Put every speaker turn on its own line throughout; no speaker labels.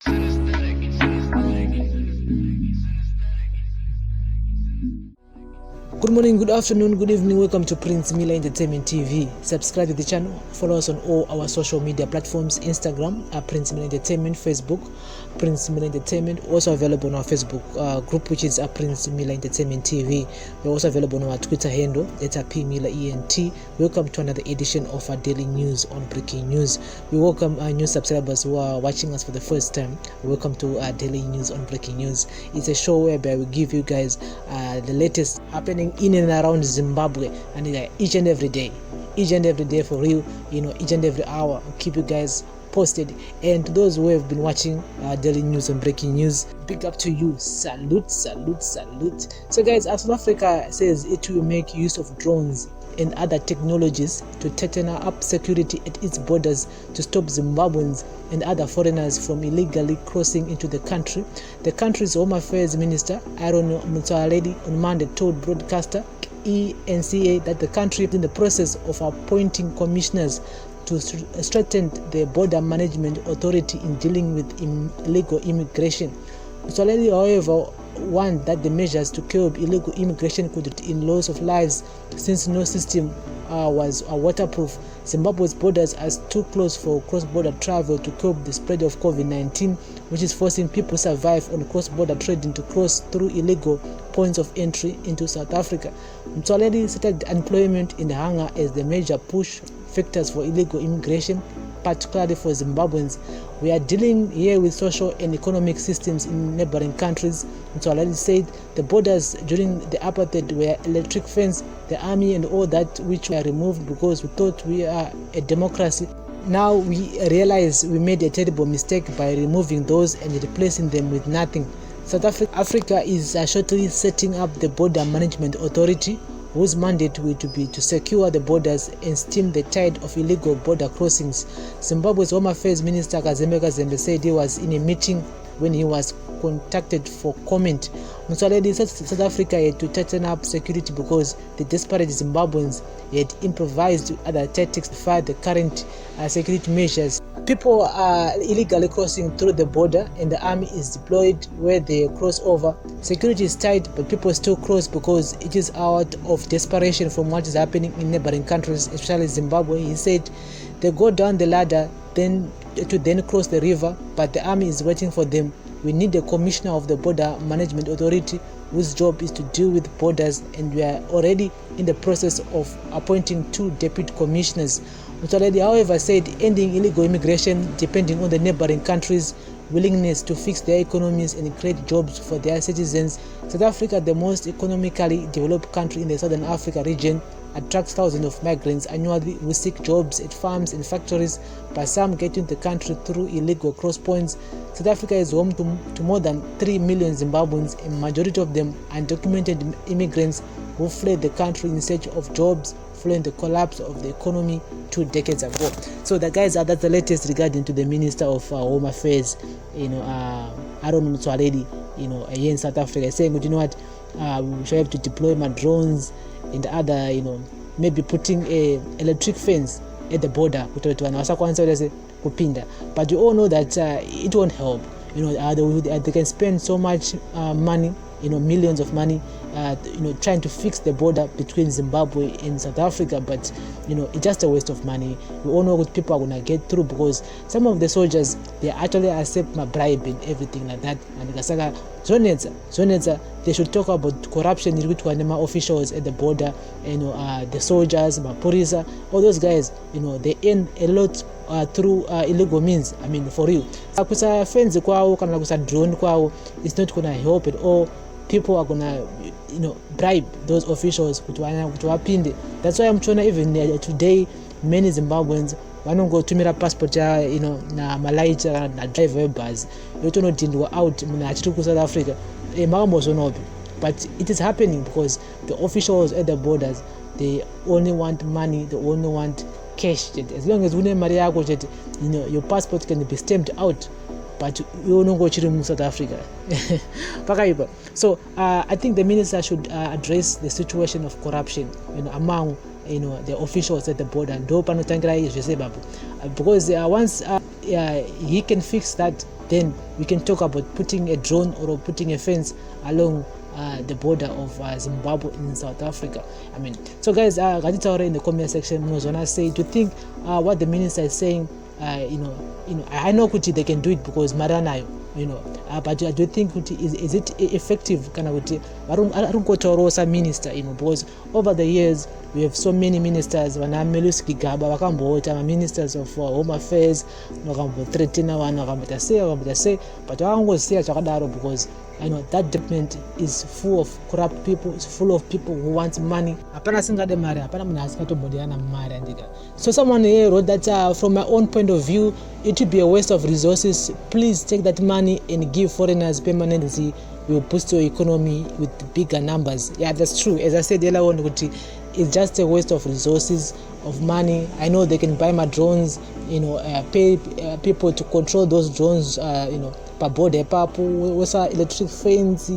Good morning, good afternoon, good evening. Welcome to Prince Miller Entertainment TV. Subscribe to the channel. Follow us on all our social media platforms: Instagram, Prince Miller Entertainment; Facebook, Prince Miller Entertainment. Also available on our Facebook group, which is Prince Miller Entertainment TV. We're also available on our Twitter handle, @PMillerENT. Welcome to another edition of our daily news on Breaking News. We welcome our new subscribers who are watching us for the first time. Welcome to our daily news on Breaking News. It's a show whereby we give you guys the latest happening in and around Zimbabwe, and each and every day for real, each and every hour. We'll keep you guys posted. And to those who have been watching daily news and Breaking News, big up to you. Salute. So guys, as South Africa says it will make use of drones and other technologies to tighten up security at its borders to stop Zimbabweans and other foreigners from illegally crossing into the country. The country's Home Affairs Minister, Aaron Motsoaledi, on Monday told broadcaster ENCA that the country is in the process of appointing commissioners to strengthen the border management authority in dealing with illegal immigration. Motsoaledi, however, warned that the measures to curb illegal immigration could result in loss of lives since no system was waterproof. Zimbabwe's borders are too close for cross-border travel to curb the spread of COVID-19, which is forcing people who survive on cross-border trading to cross through illegal points of entry into South Africa. Motsoaledi cited unemployment and hunger as the major push factors for illegal immigration, particularly for Zimbabweans. We are dealing here with social and economic systems in neighboring countries. Motsoaledi said the borders during the apartheid were electric fence, the army and all that, which were removed because we thought we are a democracy. Now we realize we made a terrible mistake by removing those and replacing them with nothing. South Africa is shortly setting up the Border Management Authority, whose mandate will be to secure the borders and stem the tide of illegal border crossings. Zimbabwe's Home Affairs Minister Kazembe Kazembe said he was in a meeting when he was contacted for comment. Motsoaledi said South Africa had to tighten up security because the desperate Zimbabweans had improvised other tactics to fight the current security measures. People are illegally crossing through the border and the army is deployed where they cross over. Security is tight, but people still cross because it is out of desperation from what is happening in neighboring countries, especially Zimbabwe. He said they go down the ladder then cross the river, but the army is waiting for them. We need a commissioner of the Border Management Authority whose job is to deal with borders, and we are already in the process of appointing 2 deputy commissioners. Motsoaledi, however, said ending illegal immigration depending on the neighboring countries' willingness to fix their economies and create jobs for their citizens. South Africa, the most economically developed country in the Southern Africa region, attracts thousands of migrants annually who seek jobs at farms and factories, but some get into the country through illegal cross points. South Africa is home to more than 3 million Zimbabweans, a majority of them undocumented immigrants who fled the country in search of jobs following the collapse of the economy 2 decades ago. So that's the latest regarding to the Minister of Home Affairs, Aaron Motsoaledi, here in South Africa, saying, we shall have to deploy my drones and other, maybe putting a electric fence at the border. But you all know that it won't help. They can spend so much money, millions of money, trying to fix the border between Zimbabwe and South Africa, but it's just a waste of money. We all know what people are gonna get through because some of the soldiers, they actually accept my bribe and everything like that. And Zonetsa, they should talk about corruption in which officials at the border, the soldiers, Mapurisa, all those guys, they earn a lot through illegal means. I mean, for real. Kusa fence kwao kana kusa drone kwao, it's not gonna help at all. People are gonna, bribe those officials kutwapinde. That's why I'm trying to even today many Zimbabweans vanongo tumira passport na malaita na drive bus yotonotindwa out muna achiri ku South Africa makambozonopi. But it is happening because the officials at the borders, they only want money, they only want cash. As long as une mari yako your passport can be stamped out, but you don't go to South Africa. So I think the minister should address the situation of corruption among the officials at the border. Because once he can fix that, then we can talk about putting a drone or putting a fence along the border of Zimbabwe in South Africa. I mean, so guys, in the comment section, Mozona say to think what the minister is saying. I know kuti they can do it because maranayo, but I do think is it effective kana kuti arungotaurawo minister, because over the years we have so many ministers, vana Melusi Gigaba vakamboita ministers of home affairs, vakambothreatena vanhu vakamboita sei, but vakangosiya chakadaro because that department is full of corrupt people, it's full of people who want money. Hapana singade mari, hapana munhu asingatombodiana mari andika. So someone here wrote that from my own point of view, it would be a waste of resources. Please take that money and give foreigners permanency. We will boost your economy with bigger numbers. Yeah, that's true. As I said earlier on, it's just a waste of resources, of money. I know they can buy my drones, pay people to control those drones, pabode papo, wesa electric fence,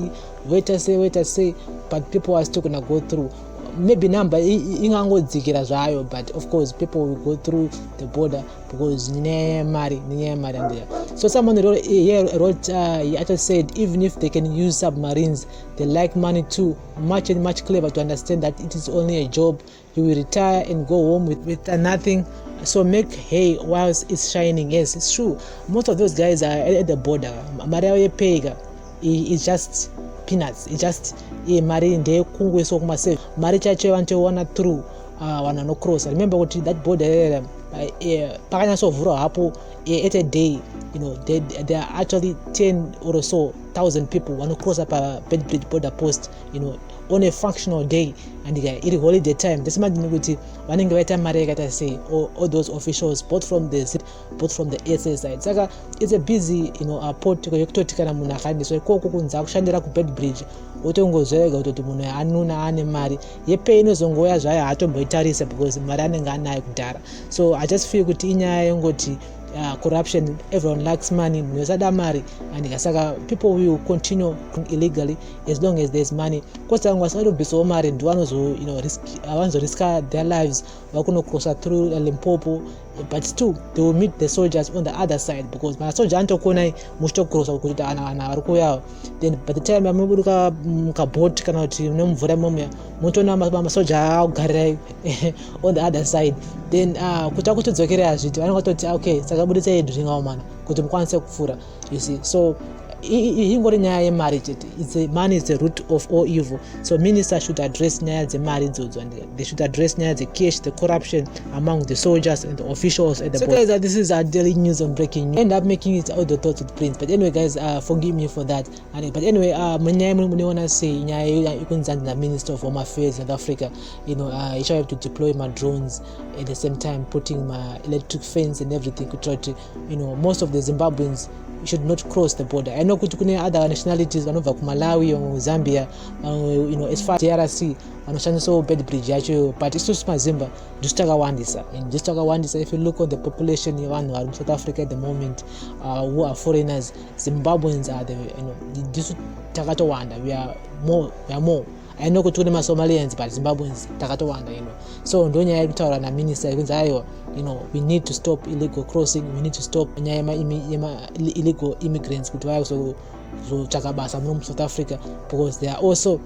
wait I say, but people are still gonna go through. Maybe number ingangodzikira zvayo, but of course people will go through the border because ninyaya mari there. So someone wrote, he actually said even if they can use submarines, they like money too. Much clever to understand that it is only a job. You will retire and go home with nothing. So make hay whilst it's shining. Yes, it's true. Most of those guys are at the border. Maria Pega is just peanuts. It's just mari nde kungweso kumasave. Mari chache wanna through wanna no cross. Remember what that border pakanya so vura hapo at a day, there are actually 10 or so thousand people wanna cross up a Bedbridge border post, on a functional day, and it holiday time. This man kuti vanenge vaita mari yakata say all those officials both from the SA side. Saka it's a busy port yekutoti kana munhu akadiswa ikoko kunza kushandira ku Bedbridge otongozvega kutoti munhu anuna ane mari yepay inozongoya zvayo hatomboitarisa because mari anenge anayo kudhara. So I just feel kuti inyaya yongoti corruption, everyone likes money, and saka people will continue illegally as long as there's money. Because be so married, risk their lives, cross through Limpopo, but still they will meet the soldiers on the other side because my soldier antokona mushto cross then by the time I'm able to boat cannot mvura momya mutona masoja on the other side, then kutakutodzokera zviti vanototi okay sakabudisa yedu zvingaomana kuti mukwanise kufura, you see. So ingori nyaya yemari chete. Money is the root of all evil. So ministers should address nyaya dzemari idzodzo, and they should address nyaya dzecash, the corruption among the soldiers and the officials at the border. So guys, this is our daily news on breaking news. End up making it all the thoughts with Prince, but anyway guys, forgive me for that. But anyway, manyaya mune say nyaya ikunzanda Minister of Home Affairs South Africa, he shall have to deploy my drones at the same time putting my electric fence and everything to try to, most of the Zimbabweans should not cross the border. I know kuti kune other nationalities vanobva kuMalawi or Zambia, as far as DRC vanoshandisa Bedbridge yacho, but isusu mazimba ndistakawandisa. And ndistakawandisa, if you look at the population yevanhu vari South Africa at the moment who are foreigners, Zimbabweans are ndisu takatowanda. We are more. I know kuti kune Somalians, but Zimbabweans takatowanda, So ndonyaya kutaura na minister kunzi aiwa, we need to stop illegal crossing, we need to stop nyaya illegal immigrants kuti vaya kuzotsvaka basa muno South Africa because they are also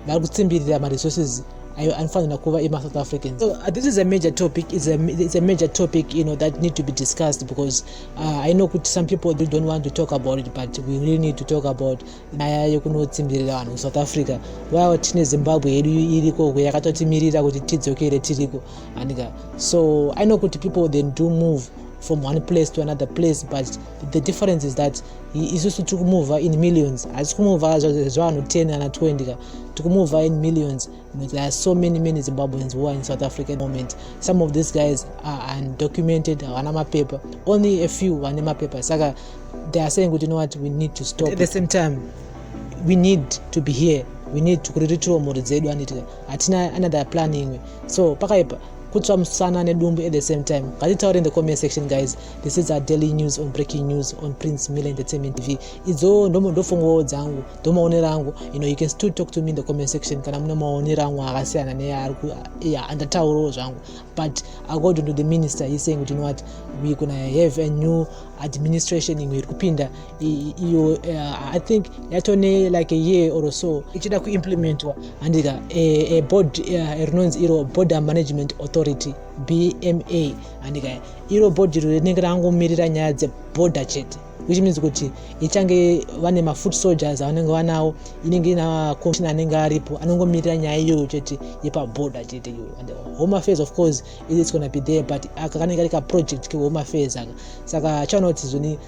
vari kutsimbirira ma-resources anofanira kuva ema-South Africans. So this is a major topic. It's a major topic that need to be discussed because I know some people don't want to talk about it, but we really need to talk about nyaya yekunotsimbirira vanhu South Africa. While tine Zimbabwe yedu iriko yakatotimirira kuti tidzokere tiriko. So I know kuti people then do move from one place to another place, but the difference is that isusu tikumuva in millions, asikumuva zvanu 10 and 20, tikumuva in millions. There are so many Zimbabweans who are in South Africa at the moment. Some of these guys are undocumented, havana paper, only a few vane mapepa. Saka they are saying, you know what, we need to stop. At the same time, we need to be here, we need to retrieve more zedu, hatina another planning. So pakaipa kutsva musana nedumbu at the same time. Ngatitaure in the comment section guys. This is our daily news on breaking news on Prince Miller Entertainment TV. Idzo ndofungo dzangu ndomaonera angu. You can still talk to me in the comment section kana mune maonera angu akasiyana neari andataurawo zvangu. But according to the minister, he's saying, you know what, we're gonna have a new administration in kupinda I think yatone like a year or so ichida ku implementwa andika a board rinonzi iro border management authority BMA andika iro board rinenge rangomirira nyaya dzeborder chete, which means kuti ichange vane mafoot soldiers vanenge vanawo, inenge ina commissioner anenge aripo anongomirira nyaya iyoyo chete yepaborder chete iyoyo. And home affairs of course it's going to be there, but akakanenge ari ka project ke home affairs aka saka chaona kuti zvoni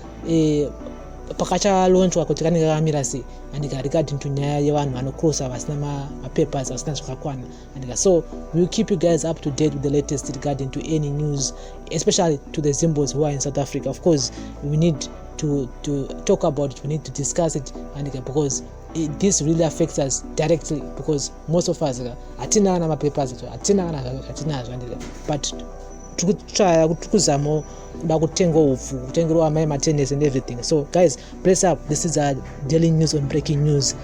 pakachalonchwa kuti kanenge kakamira sei andika regarding to nyaya yevanhu vanocrossa vasina mapapers vasina zvakakwana andika. So we'll keep you guys up to date with the latest regarding to any news, especially to the Zimbos who are in South Africa. Of course we need to talk about it, we need to discuss it andika, because this really affects us directly, because most of us hatina na mapapers hatina andika, but try kuzamo kuda kutenga upfu kutengerwa mai matennis and everything. So guys, bless up. This is our daily news on breaking news.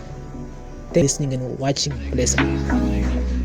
Thanks for listening and watching. Bless up.